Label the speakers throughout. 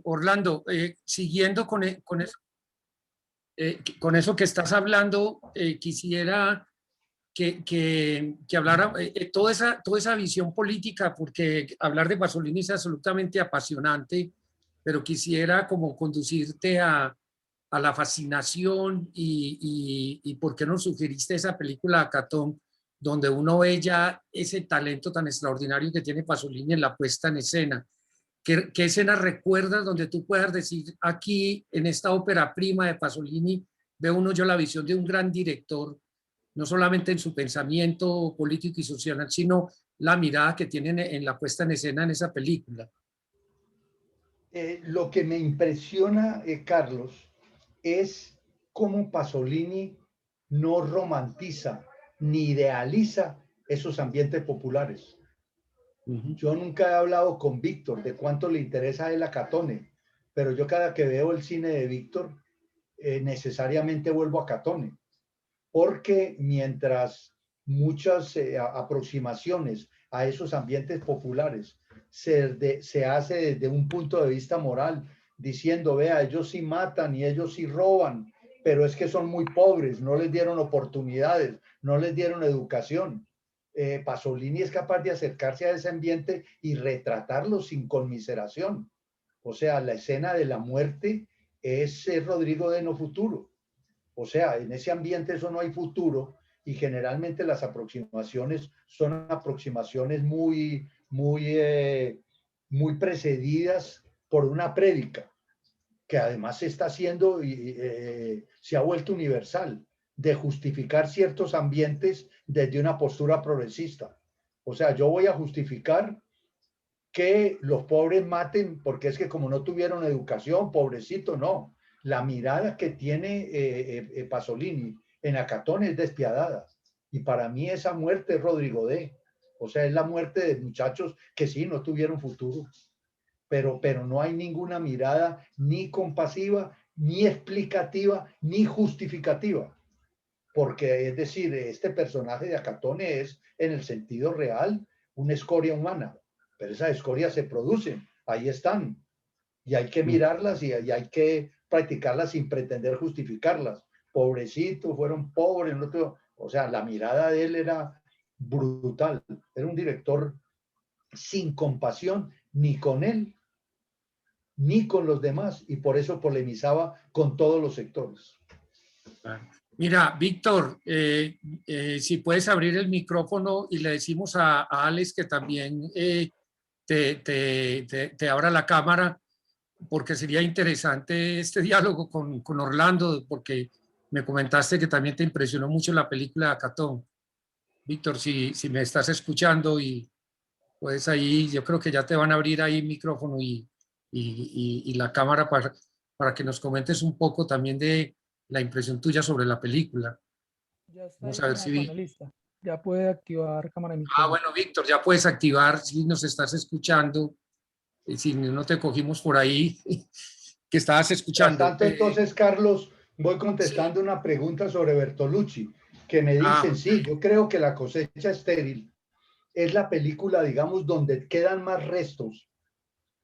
Speaker 1: Orlando, siguiendo con eso que estás hablando, quisiera que hablara toda esa visión política, porque hablar de Pasolini es absolutamente apasionante, pero quisiera como conducirte a la fascinación y por qué nos sugeriste esa película Catón, donde uno ve ya ese talento tan extraordinario que tiene Pasolini en la puesta en escena. ¿Qué escena recuerdas donde tú puedas decir aquí, en esta ópera prima de Pasolini, veo uno yo la visión de un gran director, no solamente en su pensamiento político y social, sino la mirada que tienen en la puesta en escena en esa película?
Speaker 2: Lo que me impresiona, Carlos, es cómo Pasolini no romantiza ni idealiza esos ambientes populares. Yo nunca he hablado con Víctor de cuánto le interesa a él a Catone, pero yo cada que veo el cine de Víctor, necesariamente vuelvo a Catone, porque mientras muchas aproximaciones a esos ambientes populares se hace desde un punto de vista moral, diciendo, vea, ellos sí matan y ellos sí roban, pero es que son muy pobres, no les dieron oportunidades, no les dieron educación. Pasolini es capaz de acercarse a ese ambiente y retratarlo sin conmiseración. O sea, la escena de la muerte es Rodrigo de No Futuro. O sea, en ese ambiente eso no hay futuro y generalmente las aproximaciones son aproximaciones muy precedidas por una prédica que además se está haciendo y se ha vuelto universal, de justificar ciertos ambientes desde una postura progresista. O sea, yo voy a justificar que los pobres maten porque es que como no tuvieron educación, pobrecito, no. La mirada que tiene Pasolini en Acatón es despiadada. Y para mí esa muerte es Rodrigo D. O sea, es la muerte de muchachos que sí, no tuvieron futuro. Pero no hay ninguna mirada ni compasiva, ni explicativa, ni justificativa. Porque, es decir, este personaje de Acatone es, en el sentido real, una escoria humana. Pero esas escorias se producen, ahí están. Y hay que mirarlas y hay que practicarlas sin pretender justificarlas. Pobrecitos, fueron pobres. No te... O sea, la mirada de él era brutal. Era un director sin compasión ni con él ni con los demás, y por eso polemizaba con todos los sectores.
Speaker 1: Mira, Víctor, si puedes abrir el micrófono y le decimos a Alex que también te abra la cámara, porque sería interesante este diálogo con Orlando, porque me comentaste que también te impresionó mucho la película de Acatón. Víctor, si me estás escuchando y puedes ahí, yo creo que ya te van a abrir ahí el micrófono y la cámara para que nos comentes un poco también de la impresión tuya sobre la película.
Speaker 3: Ya está
Speaker 1: Vamos
Speaker 3: ahí
Speaker 1: a ver
Speaker 3: como
Speaker 1: si...
Speaker 3: panelista. Ya puede activar cámara y
Speaker 1: Ah,
Speaker 3: micrófono.
Speaker 1: bueno, Víctor, ya puedes activar si nos estás escuchando, si no te cogimos por ahí, que estabas
Speaker 2: Mientras
Speaker 1: escuchando.
Speaker 2: tanto, entonces, Carlos, voy
Speaker 1: Sí.
Speaker 2: contestando una pregunta sobre Bertolucci, que me dicen, sí, yo creo que La cosecha estéril es la película, digamos, donde quedan más restos,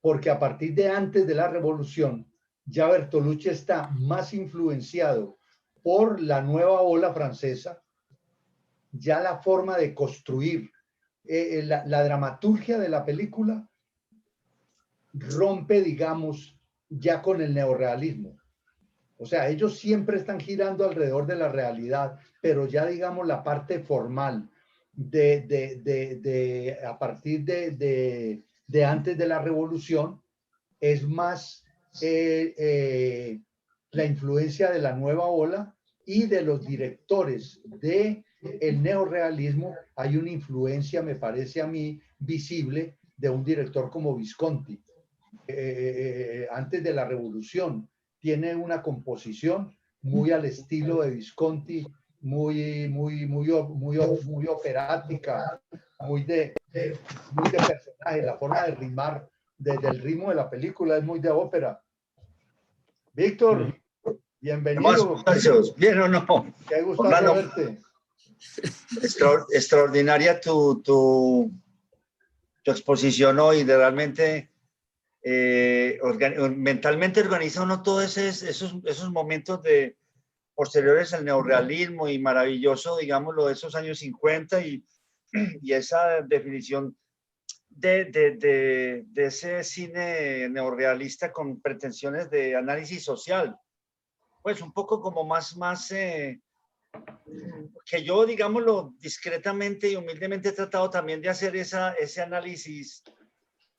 Speaker 2: porque a partir de antes de la revolución, ya Bertolucci está más influenciado por la nueva ola francesa, ya la forma de construir, la dramaturgia de la película rompe, digamos, ya con el neorrealismo. O sea, ellos siempre están girando alrededor de la realidad, pero ya, digamos, la parte formal a partir de antes de la revolución es más la influencia de la nueva ola y de los directores de el neorrealismo. Hay una influencia, me parece a mí, visible de un director como Visconti. Antes de la revolución tiene una composición muy al estilo de Visconti, muy operática, muy de personaje. La forma de rimar desde el ritmo de la película es muy de ópera. Víctor, bienvenido.
Speaker 4: Muchachos, ¿bien o no?
Speaker 2: Qué gustazo
Speaker 4: Orlando,
Speaker 2: verte.
Speaker 4: extraordinaria tu exposición hoy, realmente mentalmente organiza uno todos esos momentos posteriores al neorrealismo y maravilloso, digámoslo, de esos años 50 y esa definición de ese cine neorrealista con pretensiones de análisis social. Pues un poco como más que yo, digámoslo, discretamente y humildemente he tratado también de hacer ese análisis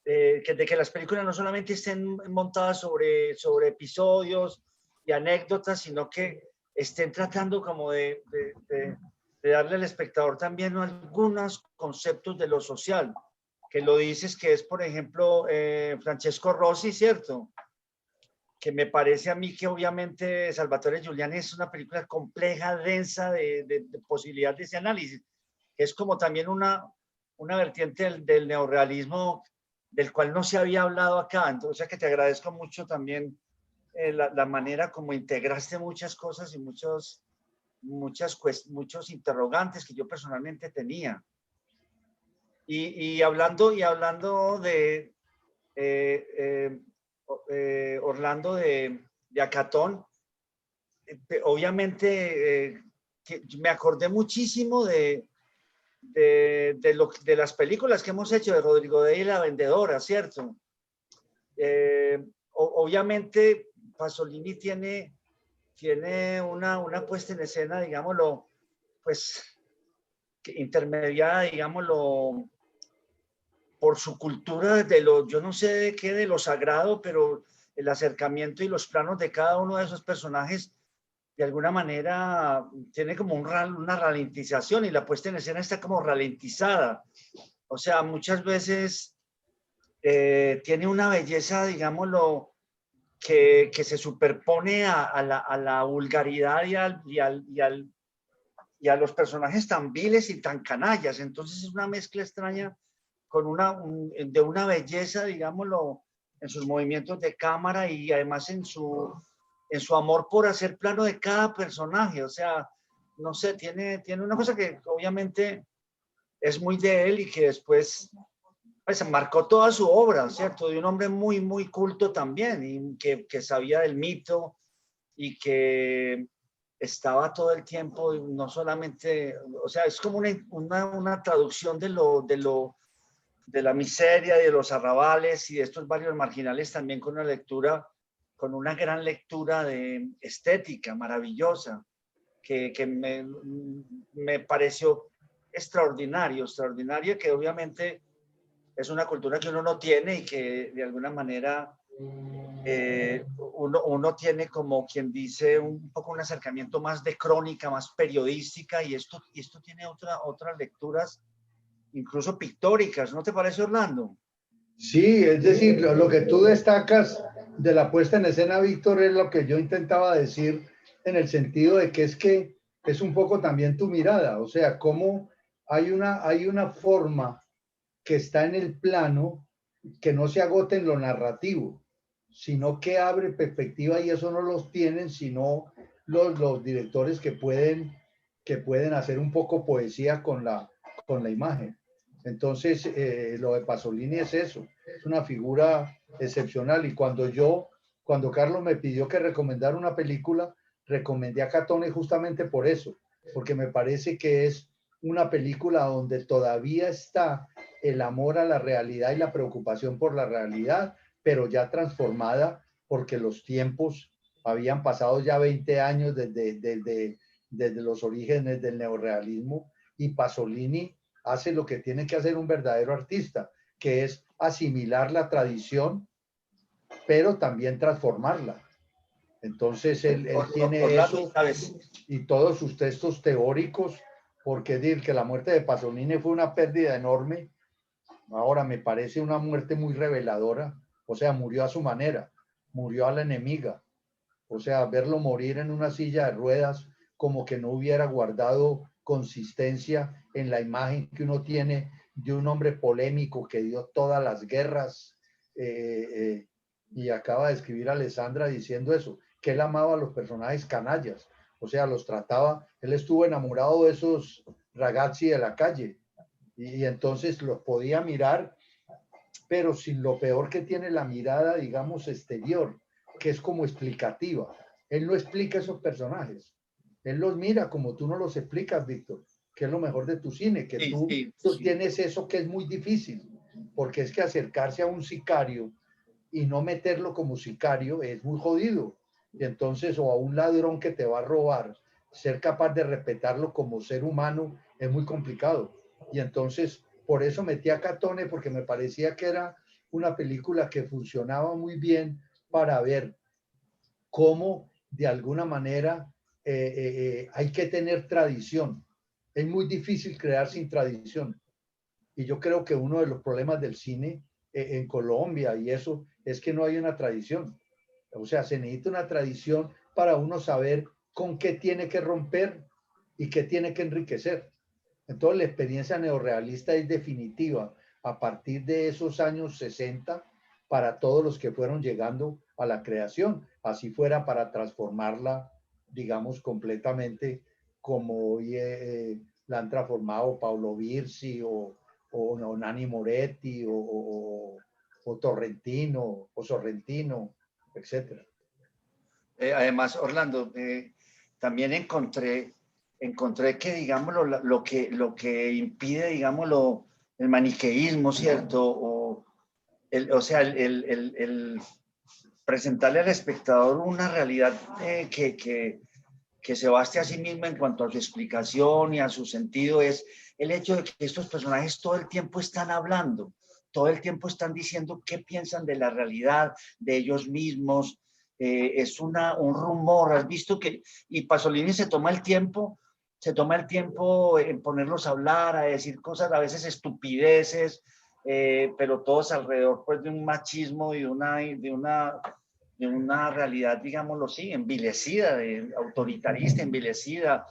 Speaker 4: de que las películas no solamente estén montadas sobre episodios y anécdotas, sino que estén tratando como de darle al espectador también algunos conceptos de lo social, que lo dices que es, por ejemplo, Francesco Rossi, ¿cierto? Que me parece a mí que obviamente Salvatore Giuliani es una película compleja, densa, de posibilidad de ese análisis, que es como también una vertiente del neorrealismo del cual no se había hablado acá. Entonces, que te agradezco mucho también la manera como integraste muchas cosas y muchos interrogantes que yo personalmente tenía. Y hablando de Orlando de Acatón, obviamente me acordé muchísimo de las películas que hemos hecho de Rodrigo Dey y La Vendedora, ¿cierto? Obviamente Pasolini tiene una puesta en escena, digámoslo, pues intermediada, digámoslo, por su cultura yo no sé de qué, de lo sagrado, pero el acercamiento y los planos de cada uno de esos personajes de alguna manera tiene como una ralentización y la puesta en escena está como ralentizada. O sea, muchas veces tiene una belleza, digámoslo, que se superpone a la vulgaridad y a los personajes tan viles y tan canallas. Entonces es una mezcla extraña de una belleza, digámoslo, en sus movimientos de cámara y además en su amor por hacer plano de cada personaje. O sea, no sé, tiene una cosa que obviamente es muy de él y que después pues marcó toda su obra, ¿cierto? De un hombre muy, muy culto también y que sabía del mito y que estaba todo el tiempo, no solamente, o sea, es como una traducción de la miseria, de los arrabales y de estos barrios marginales también con una gran lectura de estética maravillosa, que me pareció extraordinaria, que obviamente es una cultura que uno no tiene y que de alguna manera uno tiene, como quien dice, un poco un acercamiento más de crónica, más periodística, y esto tiene otras lecturas, incluso pictóricas, ¿no te parece, Orlando?
Speaker 2: Sí, es decir, lo que tú destacas de la puesta en escena, Víctor, es lo que yo intentaba decir en el sentido de que es un poco también tu mirada, o sea, cómo hay una forma que está en el plano que no se agota en lo narrativo, sino que abre perspectiva y eso no los tienen sino los directores que pueden hacer un poco poesía con la imagen. Entonces, lo de Pasolini es eso, es una figura excepcional y cuando Carlos me pidió que recomendara una película, recomendé a Catone justamente por eso, porque me parece que es una película donde todavía está el amor a la realidad y la preocupación por la realidad, pero ya transformada porque los tiempos habían pasado ya 20 años desde los orígenes del neorrealismo y Pasolini hace lo que tiene que hacer un verdadero artista, que es asimilar la tradición, pero también transformarla. Entonces él tiene
Speaker 4: Orlando,
Speaker 2: eso
Speaker 4: ¿sabes?
Speaker 2: y todos sus textos teóricos, porque decir que la muerte de Pasolini fue una pérdida enorme, ahora me parece una muerte muy reveladora, o sea, murió a su manera, murió a la enemiga, o sea, verlo morir en una silla de ruedas como que no hubiera guardado consistencia en la imagen que uno tiene de un hombre polémico que dio todas las guerras, y acaba de escribir Alessandra diciendo eso, que él amaba a los personajes canallas, o sea, los trataba, él estuvo enamorado de esos ragazzi de la calle, y entonces los podía mirar pero sin lo peor que tiene la mirada, digamos, exterior, que es como explicativa. Él no explica esos personajes. Él los mira como tú no los explicas, Víctor, que es lo mejor de tu cine, que
Speaker 4: Sí,
Speaker 2: tú,
Speaker 4: sí,
Speaker 2: tú
Speaker 4: sí.
Speaker 2: tienes eso que es muy difícil, porque es que acercarse a un sicario y no meterlo como sicario es muy jodido. Y entonces, o a un ladrón que te va a robar, ser capaz de respetarlo como ser humano es muy complicado. Y entonces, por eso metí a Catone, porque me parecía que era una película que funcionaba muy bien para ver cómo de alguna manera hay que tener tradición. Es muy difícil crear sin tradición. Y yo creo que uno de los problemas del cine en Colombia y eso es que no hay una tradición. O sea, se necesita una tradición para uno saber con qué tiene que romper y qué tiene que enriquecer. Entonces, la experiencia neorrealista es definitiva a partir de esos años 60 para todos los que fueron llegando a la creación, así fuera para transformarla, digamos, completamente como hoy la han transformado Paulo Virsi o Nani Moretti o Torrentino o Sorrentino, etcétera.
Speaker 4: Además, Orlando, también encontré que, digámoslo, lo que impide, digámoslo, el maniqueísmo, ¿cierto? O sea, el presentarle al espectador una realidad que se baste a sí misma en cuanto a su explicación y a su sentido es el hecho de que estos personajes todo el tiempo están hablando, todo el tiempo están diciendo qué piensan de la realidad, de ellos mismos. Es un rumor, has visto que, y Pasolini se toma el tiempo en ponerlos a hablar, a decir cosas, a veces estupideces, pero todos alrededor pues de un machismo y de una realidad, digámoslo así, envilecida, autoritarista, envilecida,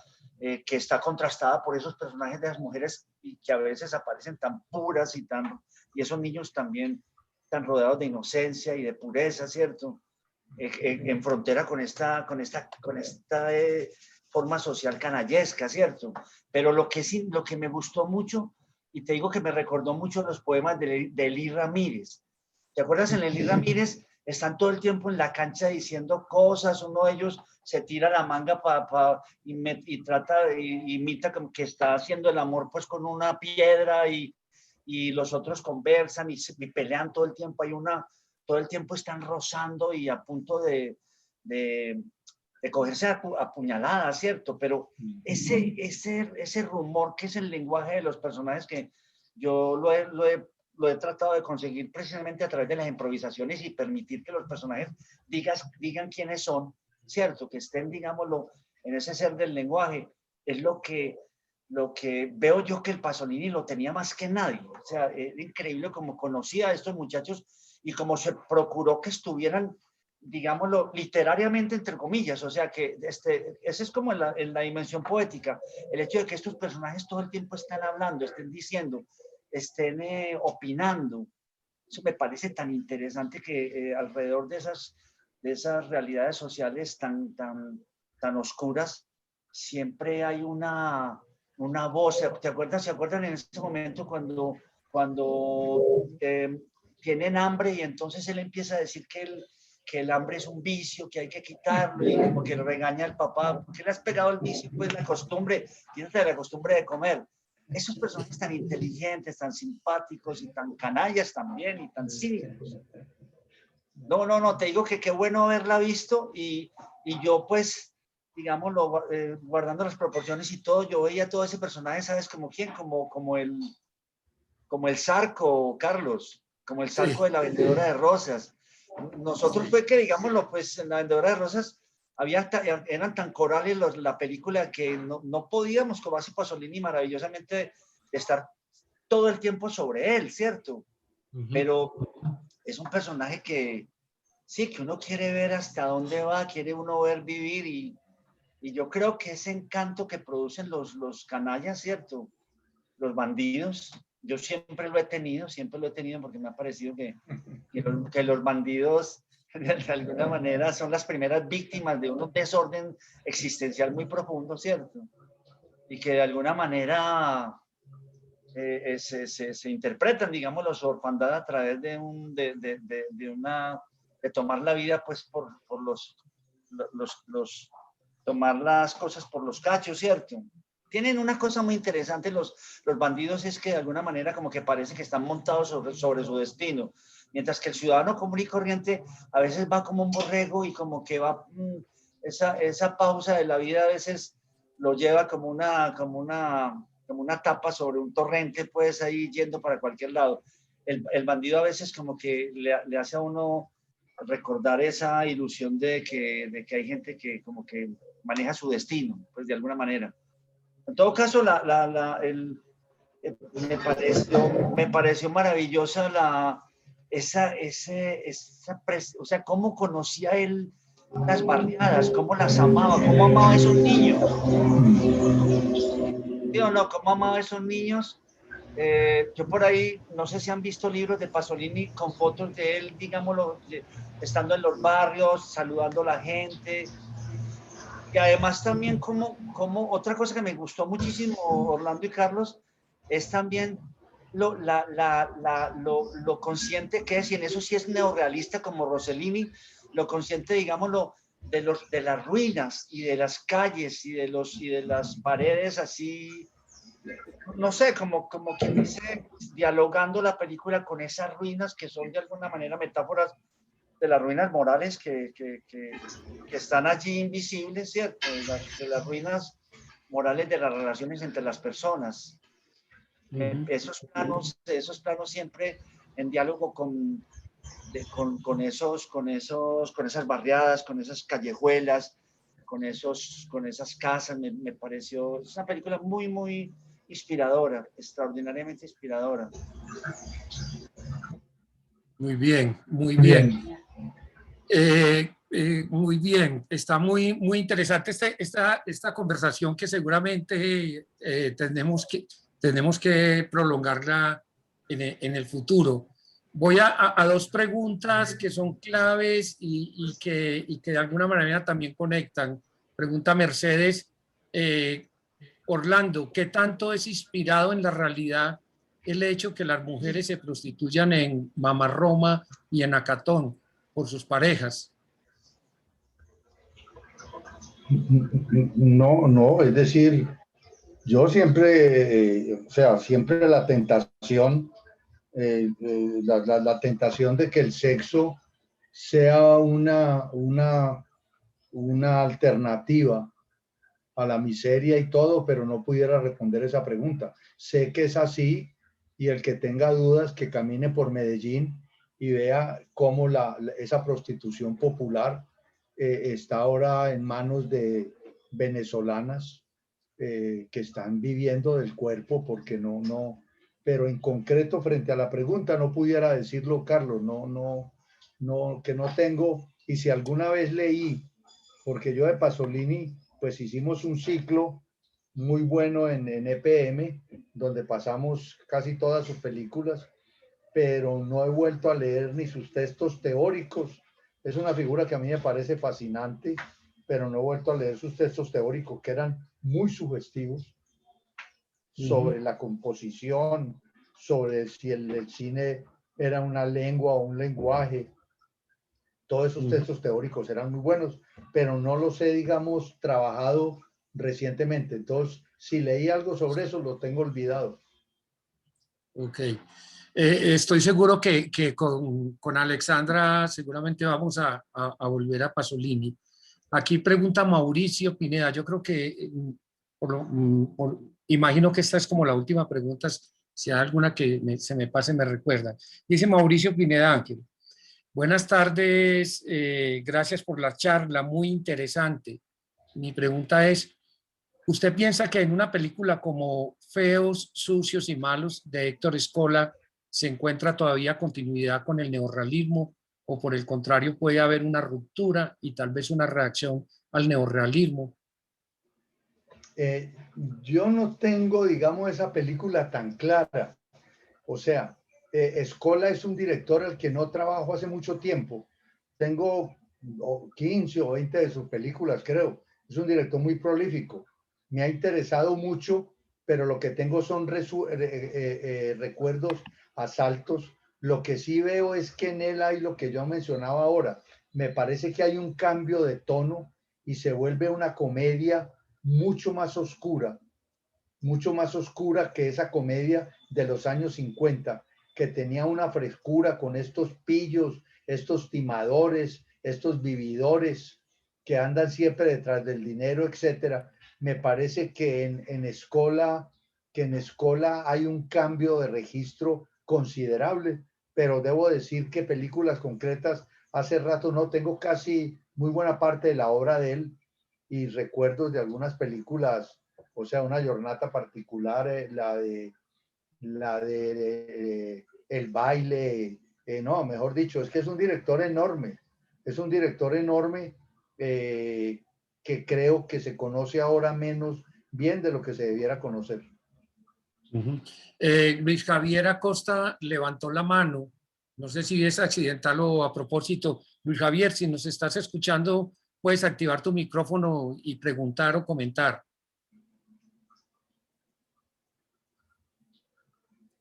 Speaker 4: que está contrastada por esos personajes de las mujeres y que a veces aparecen tan puras y esos niños también tan rodeados de inocencia y de pureza, ¿cierto? En frontera con esta forma social canallesca, ¿cierto? Pero lo que me gustó mucho, y te digo que me recordó mucho los poemas de Elí Ramírez. ¿Te acuerdas? En Elí Ramírez están todo el tiempo en la cancha diciendo cosas, uno de ellos se tira la manga y imita como que está haciendo el amor pues con una piedra y los otros conversan y pelean todo el tiempo, todo el tiempo están rozando y a punto de cogerse a puñaladas, ¿cierto? Pero ese rumor que es el lenguaje de los personajes que yo lo he tratado de conseguir precisamente a través de las improvisaciones y permitir que los personajes digan quiénes son, ¿cierto? Que estén, digámoslo, en ese ser del lenguaje. Es lo que veo yo que el Pasolini lo tenía más que nadie. O sea, es increíble como conocía a estos muchachos y como se procuró que estuvieran, digámoslo, literariamente entre comillas, o sea que ese es como en la dimensión poética, el hecho de que estos personajes todo el tiempo están hablando, estén diciendo, estén opinando. Eso me parece tan interesante que alrededor de esas realidades sociales tan oscuras, siempre hay una voz. ¿Se acuerdan en ese momento cuando tienen hambre y entonces él empieza a decir que el hambre es un vicio, que hay que quitarlo, y como que le regaña al papá, ¿por qué le has pegado el vicio? Pues la costumbre, quítate la costumbre de comer. Esos personajes tan inteligentes, tan simpáticos y tan canallas también y tan cínicos. No, te digo que qué bueno haberla visto y yo pues, digámoslo, guardando las proporciones y todo, yo veía todo ese personaje, ¿sabes? Como quién, como el Zarco, Carlos, como el Zarco de la vendedora de rosas. Nosotros fue que, digámoslo, pues en la vendedora de rosas eran tan corales la película que no podíamos, como hace Pasolini maravillosamente, estar todo el tiempo sobre él, ¿cierto? Pero es un personaje que sí, que uno quiere ver hasta dónde va, quiere uno ver vivir y yo creo que ese encanto que producen los canallas, ¿cierto? Los bandidos, yo siempre lo he tenido porque me ha parecido que los bandidos de alguna manera son las primeras víctimas de un desorden existencial muy profundo, ¿cierto? Y que de alguna manera se interpretan, digamos, su orfandad a través de, de tomar la vida, pues, por tomar las cosas por los cachos, ¿cierto? Tienen una cosa muy interesante los bandidos, es que de alguna manera como que parece que están montados sobre su destino, mientras que el ciudadano común y corriente a veces va como un borrego y como que va, esa pausa de la vida a veces lo lleva como una tapa sobre un torrente, pues ahí yendo para cualquier lado. El bandido a veces como que le hace a uno recordar esa ilusión de que hay gente que como que maneja su destino, pues de alguna manera. En todo caso, me pareció maravillosa o sea, cómo conocía él las barriadas, cómo las amaba, cómo amaba a esos niños. ¿Sí o no? Cómo amaba a esos niños. Yo por ahí, no sé si han visto libros de Pasolini con fotos de él, digámoslo, estando en los barrios, saludando a la gente. Y además también como otra cosa que me gustó muchísimo, Orlando y Carlos, es también lo consciente que es, y en eso sí es neorrealista como Rossellini, lo consciente, digámoslo, de las ruinas y de las calles y de las paredes así, no sé, como quien dice, dialogando la película con esas ruinas que son de alguna manera metáforas de las ruinas morales que están allí invisibles, ¿cierto? De las ruinas morales de las relaciones entre las personas. Esos planos siempre en diálogo con esas barriadas, con esas callejuelas, con esas casas, me pareció, es una película muy, muy inspiradora, extraordinariamente inspiradora.
Speaker 1: Muy bien, muy bien. Muy bien, está muy interesante esta conversación que seguramente tenemos que prolongarla en el futuro. Voy a dos preguntas que son claves y que de alguna manera también conectan. Pregunta Mercedes, Orlando, ¿qué tanto es inspirado en la realidad el hecho que las mujeres se prostituyan en Mama Roma y en Acatón por sus parejas?
Speaker 2: No, es decir, yo siempre, o sea, siempre la tentación, la tentación de que el sexo sea una alternativa a la miseria y todo, pero no pudiera responder esa pregunta. Sé que es así y el que tenga dudas que camine por Medellín y vea cómo esa prostitución popular está ahora en manos de venezolanas que están viviendo del cuerpo porque pero en concreto frente a la pregunta no pudiera decirlo, Carlos, que no tengo, y si alguna vez leí, porque yo de Pasolini, pues hicimos un ciclo muy bueno en EPM, donde pasamos casi todas sus películas, pero no he vuelto a leer ni sus textos teóricos. Es una figura que a mí me parece fascinante, pero no he vuelto a leer sus textos teóricos, que eran muy sugestivos, sobre la composición, sobre si el cine era una lengua o un lenguaje. Todos esos textos teóricos eran muy buenos, pero no los he, digamos, trabajado recientemente. Entonces, si leí algo sobre eso, lo tengo olvidado.
Speaker 1: Ok. Estoy seguro que con Alexandra seguramente vamos a volver a Pasolini. Aquí pregunta Mauricio Pineda. Yo creo que, imagino que esta es como la última pregunta. Si hay alguna que se me pase, me recuerda. Dice Mauricio Pineda Ángel. Buenas tardes, gracias por la charla, muy interesante. Mi pregunta es, ¿usted piensa que en una película como Feos, Sucios y Malos de Héctor Escola se encuentra todavía continuidad con el neorrealismo o por el contrario puede haber una ruptura y tal vez una reacción al neorrealismo?
Speaker 2: Yo no tengo, digamos, esa película tan clara. O sea, Escola es un director al que no trabajo hace mucho tiempo. Tengo 15 o 20 de sus películas, creo. Es un director muy prolífico. Me ha interesado mucho pero lo que tengo son recuerdos a saltos. Lo que sí veo es que en él hay lo que yo mencionaba ahora. Me parece que hay un cambio de tono y se vuelve una comedia mucho más oscura que esa comedia de los años 50, que tenía una frescura con estos pillos, estos timadores, estos vividores que andan siempre detrás del dinero, etcétera. Me parece que en Escola hay un cambio de registro considerable, pero debo decir que películas concretas hace rato no tengo casi muy buena parte de la obra de él y recuerdos de algunas películas, o sea, una jornada particular, la de El baile, no, mejor dicho, es que es un director enorme, que creo que se conoce ahora menos bien de lo que se debiera conocer.
Speaker 1: Luis Javier Acosta levantó la mano, no sé si es accidental o a propósito. Luis Javier, si nos estás escuchando, puedes activar tu micrófono y preguntar o comentar.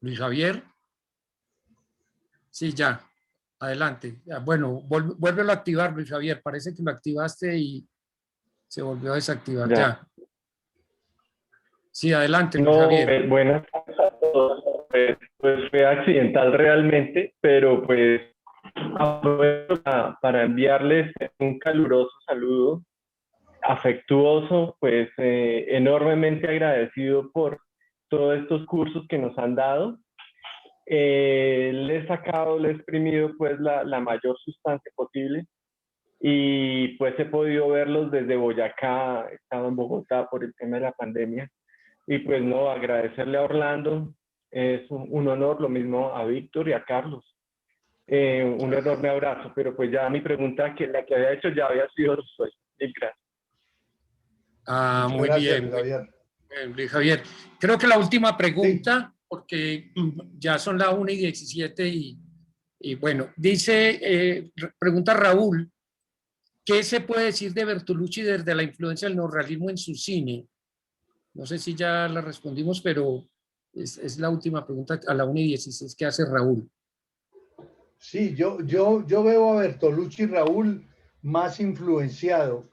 Speaker 1: Luis Javier. Sí, ya. Adelante. Bueno, vuélvelo a activar, Luis Javier. Parece que lo activaste y se volvió a desactivar. Ya. Sí, adelante, Luis Javier.
Speaker 5: Buenas tardes a todos. Pues fue accidental realmente, pero pues aprovecho para enviarles un caluroso saludo, afectuoso, pues enormemente agradecido por todos estos cursos que nos han dado. Le he exprimido pues la mayor sustancia posible y pues he podido verlos desde Boyacá. He estado en Bogotá por el tema de la pandemia y pues no, agradecerle a Orlando, es un honor, lo mismo a Víctor y a Carlos. Un enorme abrazo, pero pues ya mi pregunta, la que había hecho ya había sido resuelta. Gracias.
Speaker 1: Muy
Speaker 2: gracias,
Speaker 1: bien,
Speaker 2: Javier.
Speaker 1: Luis Javier. Creo que la última pregunta, sí, porque ya son las 1:17 y bueno, dice, pregunta Raúl, ¿qué se puede decir de Bertolucci desde la influencia del neorrealismo en su cine? No sé si ya la respondimos, pero es la última pregunta a la 1:16 que hace Raúl.
Speaker 2: Sí, yo veo a Bertolucci, Raúl, más influenciado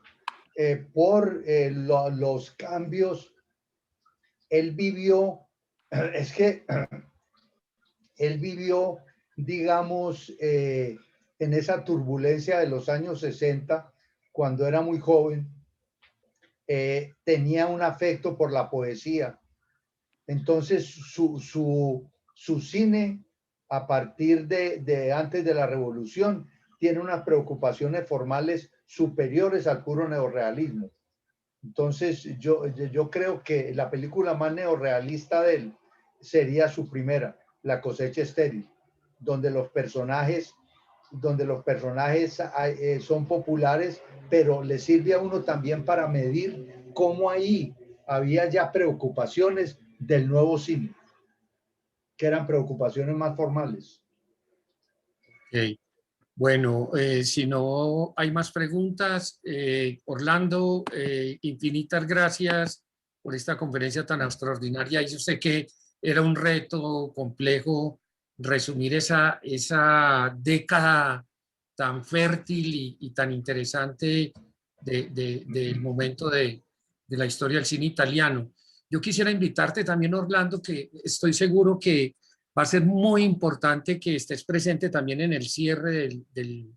Speaker 2: por los cambios. Él vivió, digamos, en esa turbulencia de los años 60, cuando era muy joven, tenía un afecto por la poesía. Entonces, su cine, a partir de antes de la Revolución, tiene unas preocupaciones formales superiores al puro neorrealismo. Entonces, yo creo que la película más neorrealista de él sería su primera, La cosecha estéril, donde los personajes son populares, pero le sirve a uno también para medir cómo ahí había ya preocupaciones del nuevo cine, que eran preocupaciones más formales.
Speaker 1: Okay. Bueno, si no hay más preguntas, Orlando, infinitas gracias por esta conferencia tan extraordinaria. Yo sé que era un reto complejo resumir esa década tan fértil y tan interesante del momento de la historia del cine italiano. Yo quisiera invitarte también, Orlando, que estoy seguro que va a ser muy importante que estés presente también en el cierre del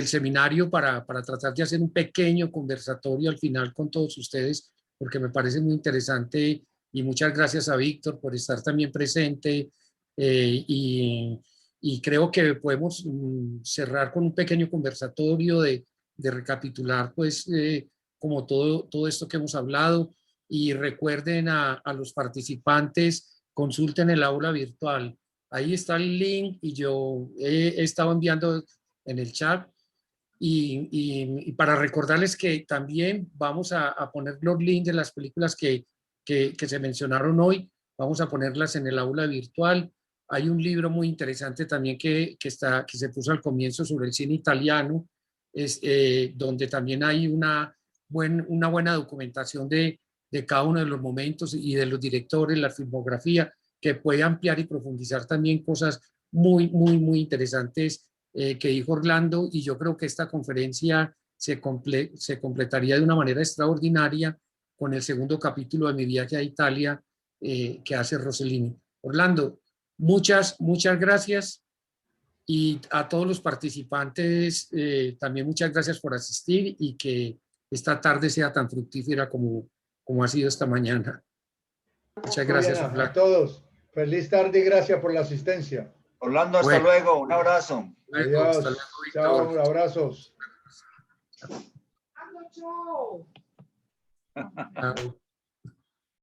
Speaker 1: seminario para tratar de hacer un pequeño conversatorio al final con todos ustedes, porque me parece muy interesante y muchas gracias a Víctor por estar también presente y creo que podemos cerrar con un pequeño conversatorio de recapitular pues como todo esto que hemos hablado. Y recuerden a los participantes, consulten el aula virtual. Ahí está el link y yo he estado enviando en el chat. Y para recordarles que también vamos a poner los links de las películas que se mencionaron hoy, vamos a ponerlas en el aula virtual. Hay un libro muy interesante también que se puso al comienzo sobre el cine italiano, donde también hay una buena documentación de cada uno de los momentos y de los directores, la filmografía, que puede ampliar y profundizar también cosas muy, muy, muy interesantes que dijo Orlando, y yo creo que esta conferencia se completaría de una manera extraordinaria con el segundo capítulo de Mi viaje a Italia que hace Rossellini. Orlando, muchas gracias, y a todos los participantes también muchas gracias por asistir, y que esta tarde sea tan fructífera como ha sido esta mañana. Muchas gracias,
Speaker 2: Muy bien,
Speaker 1: Orlando.
Speaker 2: a todos. Feliz tarde y gracias por la asistencia.
Speaker 4: Orlando, hasta
Speaker 1: Bueno.
Speaker 4: luego, un abrazo.
Speaker 1: Luego, hasta
Speaker 2: Adiós.
Speaker 1: luego,
Speaker 2: Chao,
Speaker 1: Víctor.
Speaker 2: abrazos.
Speaker 1: Chao.